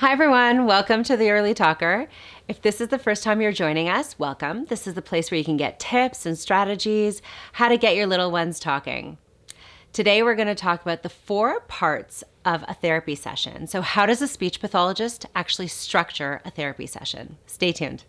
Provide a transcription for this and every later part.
Hi everyone, welcome to the Early Talker. If this is the first time you're joining us, welcome. This is the place where you can get tips and strategies, how to get your little ones talking. Today we're going to talk about the 4 parts of a therapy session. So how does a speech pathologist actually structure a therapy session? Stay tuned.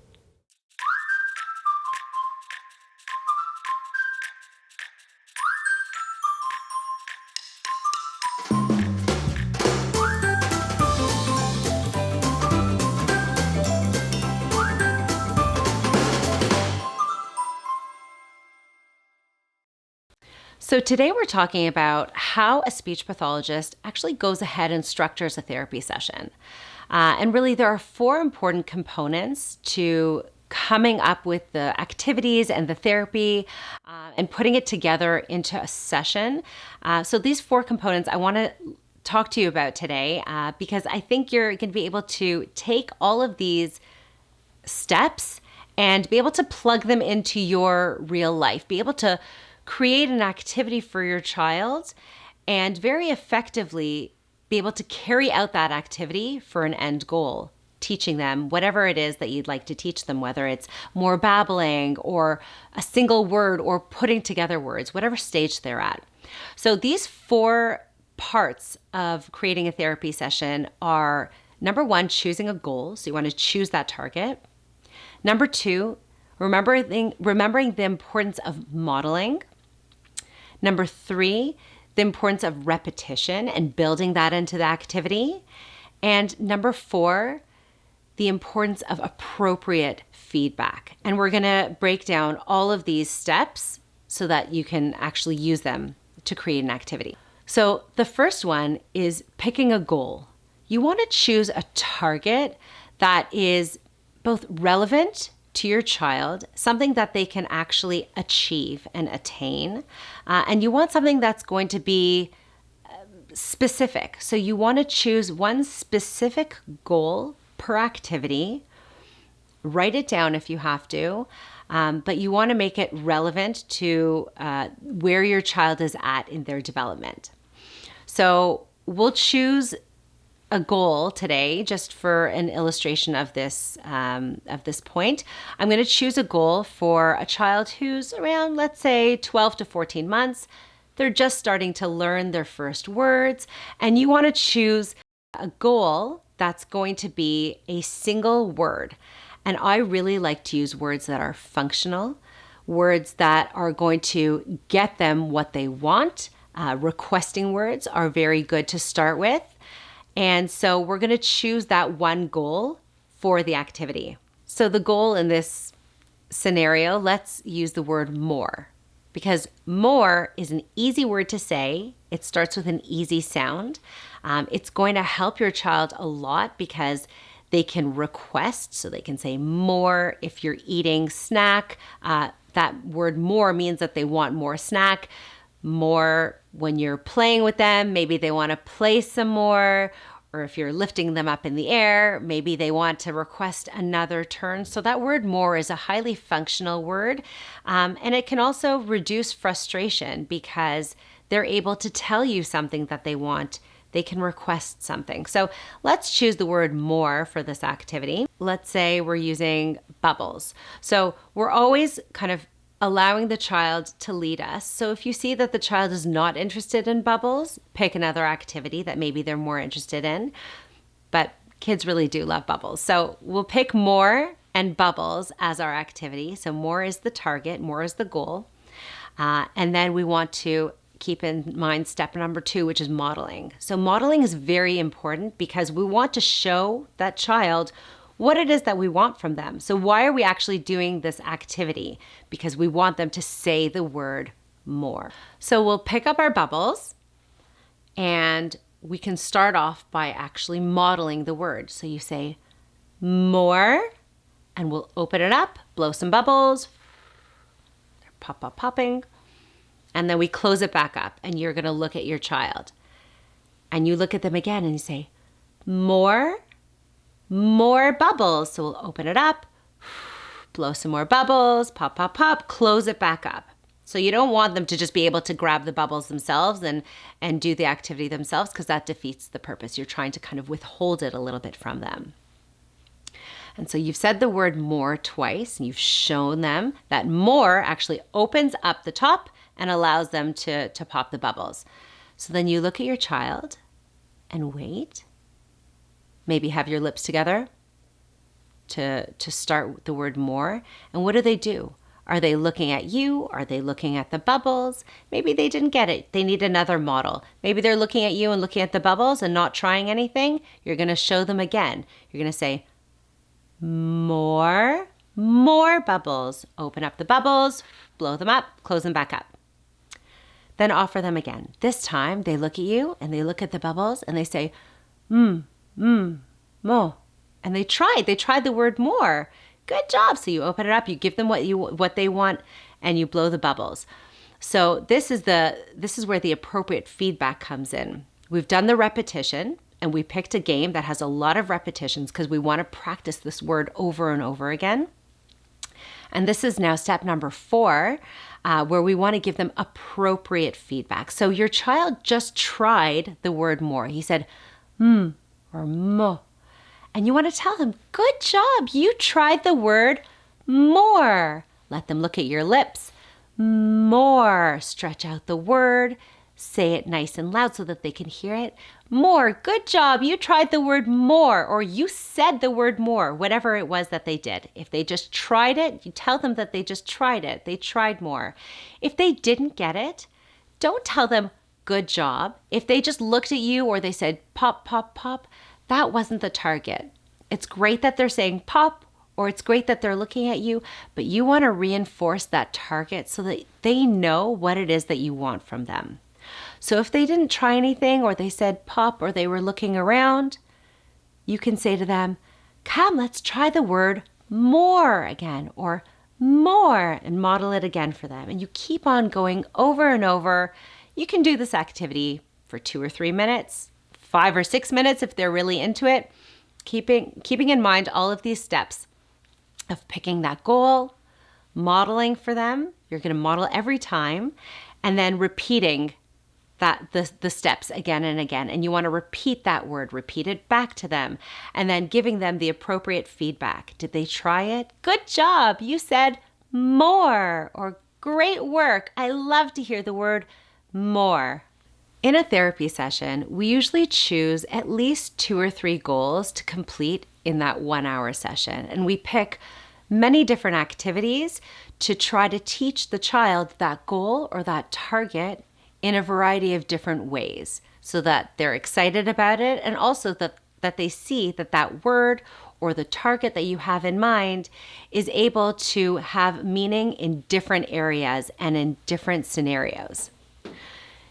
So today we're talking about how a speech pathologist actually goes ahead and structures a therapy session. And really there are 4 important components to coming up with the activities and the therapy and putting it together into a session. So these 4 components I want to talk to you about today because I think you're going to be able to take all of these steps and be able to plug them into your real life, be able to create an activity for your child and very effectively be able to carry out that activity for an end goal, teaching them whatever it is that you'd like to teach them, whether it's more babbling or a single word or putting together words, whatever stage they're at. So these 4 parts of creating a therapy session are, number 1, choosing a goal. So you want to choose that target. Number 2, remembering the importance of modeling. Number 3, the importance of repetition and building that into the activity. And number 4, the importance of appropriate feedback. And we're going to break down all of these steps so that you can actually use them to create an activity. So the first one is picking a goal. You want to choose a target that is both relevant to your child, something that they can actually achieve and attain. And you want something that's going to be specific. So you want to choose one specific goal per activity, write it down if you have to, but you want to make it relevant to where your child is at in their development. So we'll choose a goal today, just for an illustration of this point. I'm going to choose a goal for a child who's around, let's say, 12 to 14 months. They're just starting to learn their first words, and you want to choose a goal that's going to be a single word. And I really like to use words that are functional, words that are going to get them what they want. Requesting words are very good to start with. And so we're going to choose that one goal for the activity. So the goal in this scenario, let's use the word more, because more is an easy word to say. It starts with an easy sound. It's going to help your child a lot because they can request, so they can say more if you're eating snack. That word more means that they want more snack. More when you're playing with them, maybe they want to play some more, or if you're lifting them up in the air, maybe they want to request another turn. So that word more is a highly functional word, and it can also reduce frustration because they're able to tell you something that they want. They can request something. So let's choose the word more for this activity. Let's say we're using bubbles. So we're always kind of allowing the child to lead us. So if you see that the child is not interested in bubbles, pick another activity that maybe they're more interested in. But kids really do love bubbles. So we'll pick more and bubbles as our activity. So more is the target, more is the goal. And then we want to keep in mind step number 2, which is modeling. So modeling is very important because we want to show that child what it is that we want from them. So why are we actually doing this activity? Because we want them to say the word more. So we'll pick up our bubbles and we can start off by actually modeling the word. So you say more, and we'll open it up, blow some bubbles, they're popping, and then we close it back up, and you're gonna look at your child. And you look at them again and you say, more bubbles. So we'll open it up, blow some more bubbles, pop, close it back up. So you don't want them to just be able to grab the bubbles themselves and do the activity themselves, because that defeats the purpose. You're trying to kind of withhold it a little bit from them. And so you've said the word more twice, and you've shown them that more actually opens up the top and allows them to pop the bubbles. So then you look at your child and wait. Maybe have your lips together to start the word more. And what do? Are they looking at you? Are they looking at the bubbles? Maybe they didn't get it. They need another model. Maybe they're looking at you and looking at the bubbles and not trying anything. You're going to show them again. You're going to say, more bubbles. Open up the bubbles, blow them up, close them back up. Then offer them again. This time they look at you and they look at the bubbles and they say, more. And they tried the word more. Good job. So you open it up, you give them what they want, and you blow the bubbles. So this is where the appropriate feedback comes in. We've done the repetition, and we picked a game that has a lot of repetitions because we want to practice this word over and over again. And this is now step number 4, where we want to give them appropriate feedback. So your child just tried the word more. He said, or mo. And you want to tell them, good job, you tried the word more. Let them look at your lips. More. Stretch out the word. Say it nice and loud so that they can hear it. More. Good job, you tried the word more, or you said the word more, whatever it was that they did. If they just tried it, you tell them that they just tried it. They tried more. If they didn't get it, don't tell them, good job. If they just looked at you or they said pop, pop, pop, that wasn't the target. It's great that they're saying pop, or it's great that they're looking at you, but you want to reinforce that target so that they know what it is that you want from them. So if they didn't try anything, or they said pop, or they were looking around, you can say to them, come, let's try the word more again, or more, and model it again for them. And you keep on going over and over. You can do this activity for 2 or 3 minutes, 5 or 6 minutes if they're really into it, keeping in mind all of these steps of picking that goal, modeling for them. You're going to model every time, and then repeating the steps again and again. And you want to repeat that word, repeat it back to them, and then giving them the appropriate feedback. Did they try it? Good job. You said more, or great work. I love to hear the word more. In a therapy session, we usually choose at least 2 or 3 goals to complete in that 1-hour session. And we pick many different activities to try to teach the child that goal or that target in a variety of different ways, so that they're excited about it, and also that they see that word or the target that you have in mind is able to have meaning in different areas and in different scenarios.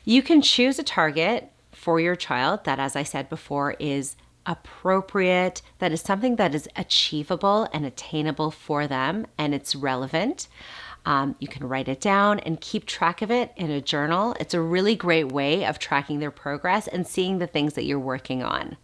You can choose a target for your child that, as I said before, is appropriate, that is something that is achievable and attainable for them, and it's relevant. You can write it down and keep track of it in a journal. It's a really great way of tracking their progress and seeing the things that you're working on.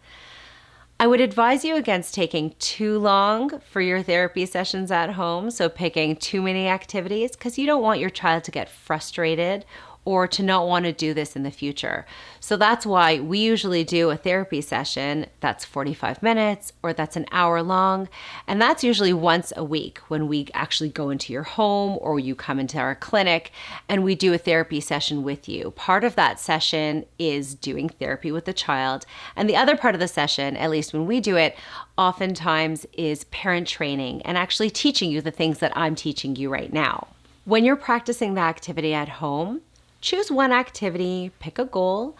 I would advise you against taking too long for your therapy sessions at home, so picking too many activities, because you don't want your child to get frustrated or to not want to do this in the future. So that's why we usually do a therapy session that's 45 minutes or that's an hour long. And that's usually once a week when we actually go into your home or you come into our clinic and we do a therapy session with you. Part of that session is doing therapy with the child. And the other part of the session, at least when we do it, oftentimes is parent training and actually teaching you the things that I'm teaching you right now. When you're practicing the activity at home, choose one activity, pick a goal,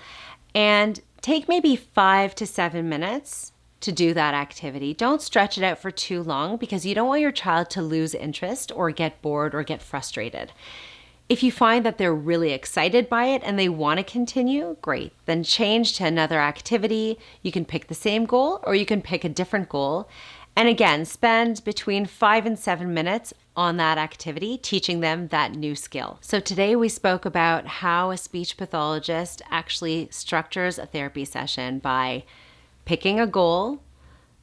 and take maybe 5 to 7 minutes to do that activity. Don't stretch it out for too long because you don't want your child to lose interest or get bored or get frustrated. If you find that they're really excited by it and they want to continue, great. Then change to another activity. You can pick the same goal or you can pick a different goal. And again, spend between 5 and 7 minutes on that activity, teaching them that new skill. So today we spoke about how a speech pathologist actually structures a therapy session by picking a goal,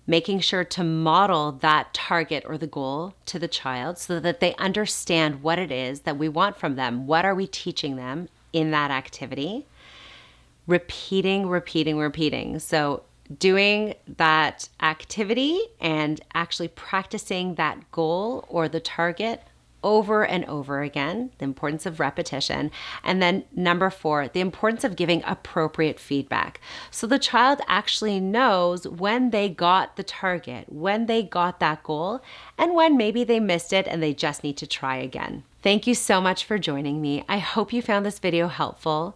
making sure to model that target or the goal to the child so that they understand what it is that we want from them. What are we teaching them in that activity? Repeating. So doing that activity and actually practicing that goal or the target over and over again, the importance of repetition. And then number 4, the importance of giving appropriate feedback. So the child actually knows when they got the target, when they got that goal, and when maybe they missed it and they just need to try again. Thank you so much for joining me. I hope you found this video helpful.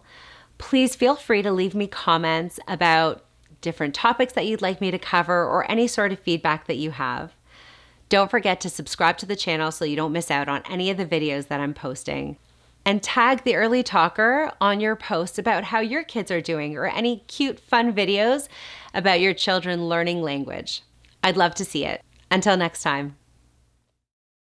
Please feel free to leave me comments about different topics that you'd like me to cover or any sort of feedback that you have. Don't forget to subscribe to the channel so you don't miss out on any of the videos that I'm posting. And tag the early talker on your post about how your kids are doing or any cute, fun videos about your children learning language. I'd love to see it. Until next time.